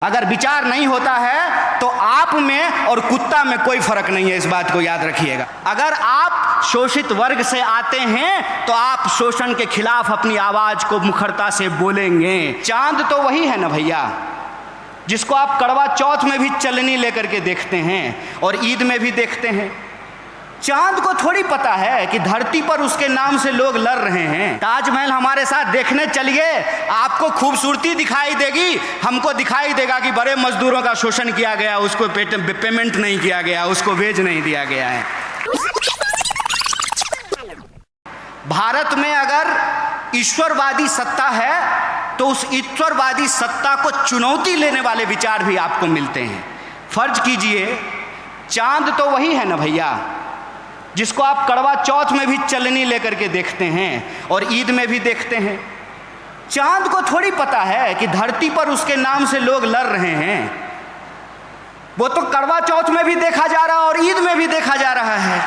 अगर विचार नहीं होता है तो आप में और कुत्ता में कोई फर्क नहीं है, इस बात को याद रखिएगा। अगर आप शोषित वर्ग से आते हैं तो आप शोषण के खिलाफ अपनी आवाज को मुखरता से बोलेंगे। चांद तो वही है ना भैया, जिसको आप करवा चौथ में भी चलनी लेकर के देखते हैं और ईद में भी देखते हैं। चांद को थोड़ी पता है कि धरती पर उसके नाम से लोग लड़ रहे हैं। ताजमहल हमारे साथ देखने चलिए, आपको खूबसूरती दिखाई देगी, हमको दिखाई देगा कि बड़े मजदूरों का शोषण किया गया, उसको पेमेंट नहीं किया गया, उसको वेज नहीं दिया गया है। भारत में अगर ईश्वरवादी सत्ता है तो उस ईश्वरवादी सत्ता को चुनौती लेने वाले विचार भी आपको मिलते हैं। फर्ज कीजिए चांद तो वही है ना भैया, जिसको आप करवा चौथ में भी चलनी लेकर के देखते हैं और ईद में भी देखते हैं। चांद को थोड़ी पता है कि धरती पर उसके नाम से लोग लड़ रहे हैं। वो तो करवा चौथ में भी देखा जा रहा है और ईद में भी देखा जा रहा है।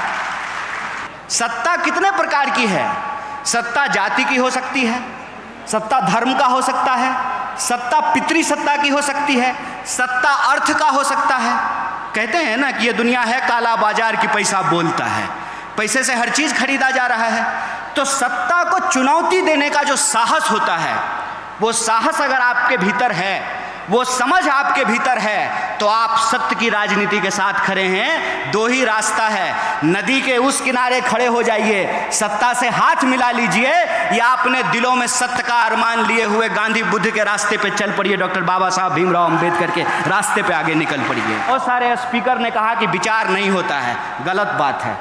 सत्ता कितने प्रकार की है? सत्ता जाति की हो सकती है, सत्ता धर्म का हो सकता है, सत्ता पितृ सत्ता की हो सकती है, सत्ता अर्थ का हो सकता है। कहते हैं ना कि ये दुनिया है काला बाजार की, पैसा बोलता है, पैसे से हर चीज खरीदा जा रहा है। तो सत्ता को चुनौती देने का जो साहस होता है, वो साहस अगर आपके भीतर है, वो समझ आपके भीतर है, तो आप सत्य की राजनीति के साथ खड़े हैं। दो ही रास्ता है, नदी के उस किनारे खड़े हो जाइए, सत्ता से हाथ मिला लीजिए, या अपने दिलों में सत्य का अरमान लिए हुए गांधी बुद्ध के रास्ते पे चल पड़िए, डॉक्टर बाबा साहब भीमराव अंबेडकर के रास्ते पे आगे निकल पड़िए। बहुत सारे स्पीकर ने कहा कि विचार नहीं होता है, गलत बात है।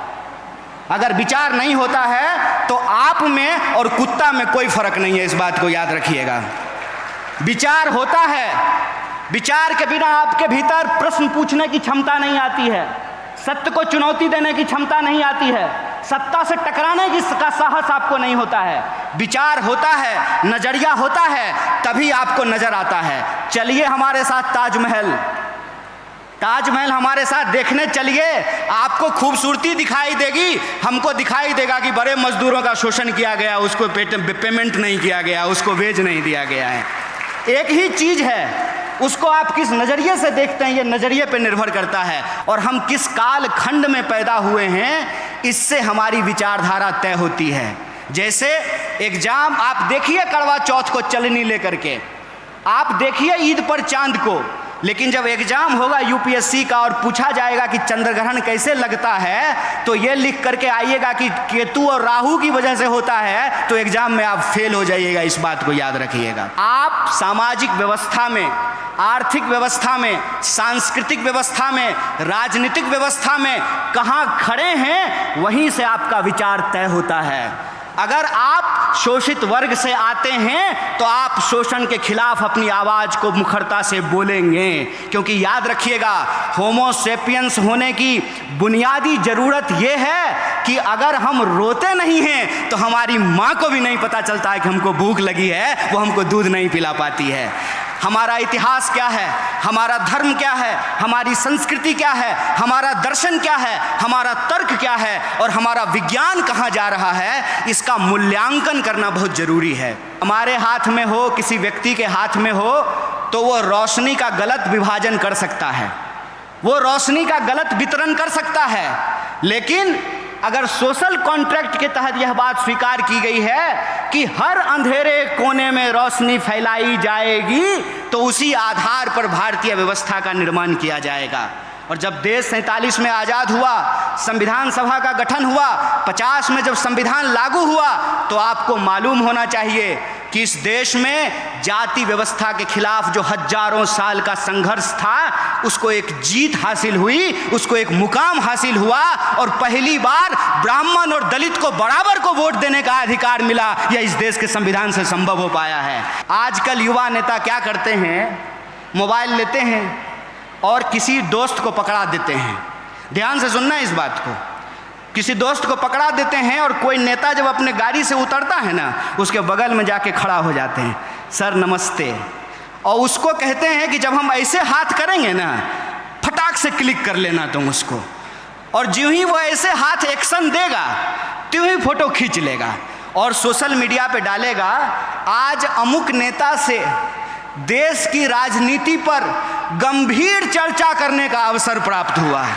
अगर विचार नहीं होता है तो आप में और कुत्ता में कोई फर्क नहीं है, इस बात को याद रखिएगा। विचार होता है, विचार के बिना आपके भीतर प्रश्न पूछने की क्षमता नहीं आती है, सत्य को चुनौती देने की क्षमता नहीं आती है, सत्ता से टकराने का साहस आपको नहीं होता है। विचार होता है, नजरिया होता है, तभी आपको नजर आता है। चलिए हमारे साथ ताजमहल, ताजमहल हमारे साथ देखने चलिए, आपको खूबसूरती दिखाई देगी, हमको दिखाई देगा कि बड़े मजदूरों का शोषण किया गया, उसको पेमेंट नहीं किया गया, उसको वेज नहीं दिया गया है। एक ही चीज है, उसको आप किस नजरिए से देखते हैं, ये नजरिए पे निर्भर करता है। और हम किस काल खंड में पैदा हुए हैं, इससे हमारी विचारधारा तय होती है। जैसे एग्जाम आप देखिए करवा चौथ को चलनी लेकर के, आप देखिए ईद पर चांद को, लेकिन जब एग्जाम होगा यूपीएससी का और पूछा जाएगा कि चंद्रग्रहण कैसे लगता है, तो ये लिख करके आइएगा कि केतु और राहु की वजह से होता है, तो एग्जाम में आप फेल हो जाइएगा। इस बात को याद रखिएगा। आप सामाजिक व्यवस्था में, आर्थिक व्यवस्था में, सांस्कृतिक व्यवस्था में, राजनीतिक व्यवस्था में कहाँ खड़े हैं, वहीं से आपका विचार तय होता है। अगर आप शोषित वर्ग से आते हैं तो आप शोषण के खिलाफ अपनी आवाज को मुखरता से बोलेंगे, क्योंकि याद रखिएगा होमो सेपियंस होने की बुनियादी जरूरत यह है कि अगर हम रोते नहीं हैं तो हमारी माँ को भी नहीं पता चलता है कि हमको भूख लगी है, वो हमको दूध नहीं पिला पाती है। हमारा इतिहास क्या है, हमारा धर्म क्या है, हमारी संस्कृति क्या है, हमारा दर्शन क्या है, हमारा तर्क क्या है और हमारा विज्ञान कहाँ जा रहा है, इसका मूल्यांकन करना बहुत जरूरी है। हमारे हाथ में हो, किसी व्यक्ति के हाथ में हो, तो वो रोशनी का गलत विभाजन कर सकता है, वो रोशनी का गलत वितरण कर सकता है, लेकिन अगर सोशल कॉन्ट्रैक्ट के तहत यह बात स्वीकार की गई है कि हर अंधेरे कोने में रोशनी फैलाई जाएगी, तो उसी आधार पर भारतीय व्यवस्था का निर्माण किया जाएगा। और जब देश 47 में आज़ाद हुआ, संविधान सभा का गठन हुआ, 50 में जब संविधान लागू हुआ, तो आपको मालूम होना चाहिए कि इस देश में जाति व्यवस्था के खिलाफ जो हजारों साल का संघर्ष था, उसको एक जीत हासिल हुई, उसको एक मुकाम हासिल हुआ और पहली बार ब्राह्मण और दलित को बराबर को वोट देने का अधिकार मिला। यह इस देश के संविधान से संभव हो पाया है। आजकल युवा नेता क्या करते हैं, मोबाइल लेते हैं और किसी दोस्त को पकड़ा देते हैं। ध्यान से सुनना इस बात को, किसी दोस्त को पकड़ा देते हैं और कोई नेता जब अपने गाड़ी से उतरता है ना, उसके बगल में जाके खड़ा हो जाते हैं, सर नमस्ते, और उसको कहते हैं कि जब हम ऐसे हाथ करेंगे ना, फटाक से क्लिक कर लेना तुम उसको, और ज्यों ही वो ऐसे हाथ एक्शन देगा त्यों ही फोटो खींच लेगा और सोशल मीडिया पे डालेगा, आज अमुक नेता से देश की राजनीति पर गंभीर चर्चा करने का अवसर प्राप्त हुआ है।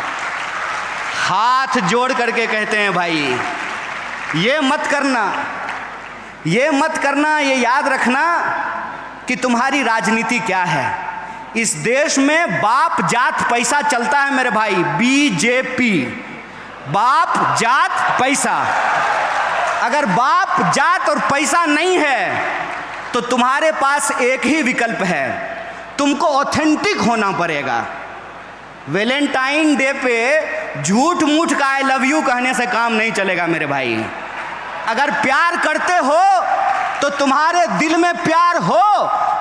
हाथ जोड़ करके कहते हैं भाई ये मत करना, ये मत करना, ये याद रखना कि तुम्हारी राजनीति क्या है। इस देश में बाप जात पैसा चलता है मेरे भाई, बीजेपी, बाप जात पैसा। अगर बाप जात और पैसा नहीं है तो तुम्हारे पास एक ही विकल्प है, तुमको ऑथेंटिक होना पड़ेगा। वैलेंटाइन डे पे झूठ मूठ का आई लव यू कहने से काम नहीं चलेगा मेरे भाई। अगर प्यार करते हो तो तुम्हारे दिल में प्यार हो,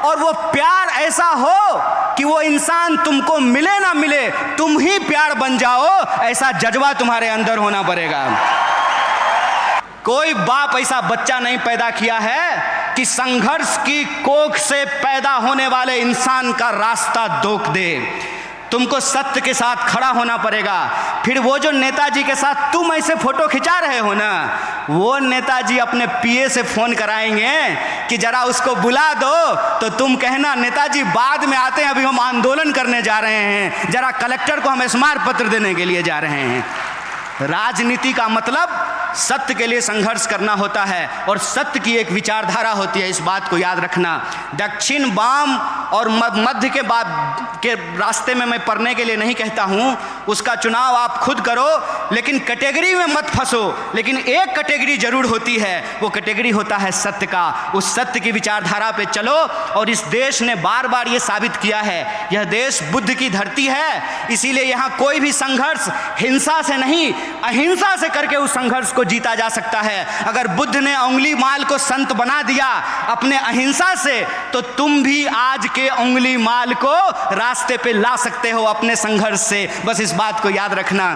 और वो प्यार ऐसा हो कि वो इंसान तुमको मिले ना मिले तुम ही प्यार बन जाओ, ऐसा जज्बा तुम्हारे अंदर होना पड़ेगा। कोई बाप ऐसा बच्चा नहीं पैदा किया है कि संघर्ष की कोख से पैदा होने वाले इंसान का रास्ता रोक दे। तुमको सत्य के साथ खड़ा होना पड़ेगा। फिर वो जो नेताजी के साथ तुम ऐसे फोटो खिंचा रहे हो ना, वो नेताजी अपने पीए से फोन कराएंगे कि जरा उसको बुला दो, तो तुम कहना नेताजी बाद में आते हैं, अभी हम आंदोलन करने जा रहे हैं, जरा कलेक्टर को हम स्मारक पत्र देने के लिए जा रहे हैं। राजनीति का मतलब सत्य के लिए संघर्ष करना होता है, और सत्य की एक विचारधारा होती है, इस बात को याद रखना। दक्षिण, वाम और मध्य के रास्ते में मैं पढ़ने के लिए नहीं कहता हूँ, उसका चुनाव आप खुद करो, लेकिन कैटेगरी में मत फंसो। लेकिन एक कैटेगरी जरूर होती है, वो कैटेगरी होता है सत्य का। उस सत्य की विचारधारा पे चलो, और इस देश ने बार बार ये साबित किया है, यह देश बुद्ध की धरती है, इसीलिए यहाँ कोई भी संघर्ष हिंसा से नहीं अहिंसा से करके उस संघर्ष को जीता जा सकता है। अगर बुद्ध ने उंगली माल को संत बना दिया अपने अहिंसा से, तो तुम भी आज के उंगली माल को रास्ते पे ला सकते हो अपने संघर्ष से। बस इस बात को याद रखना।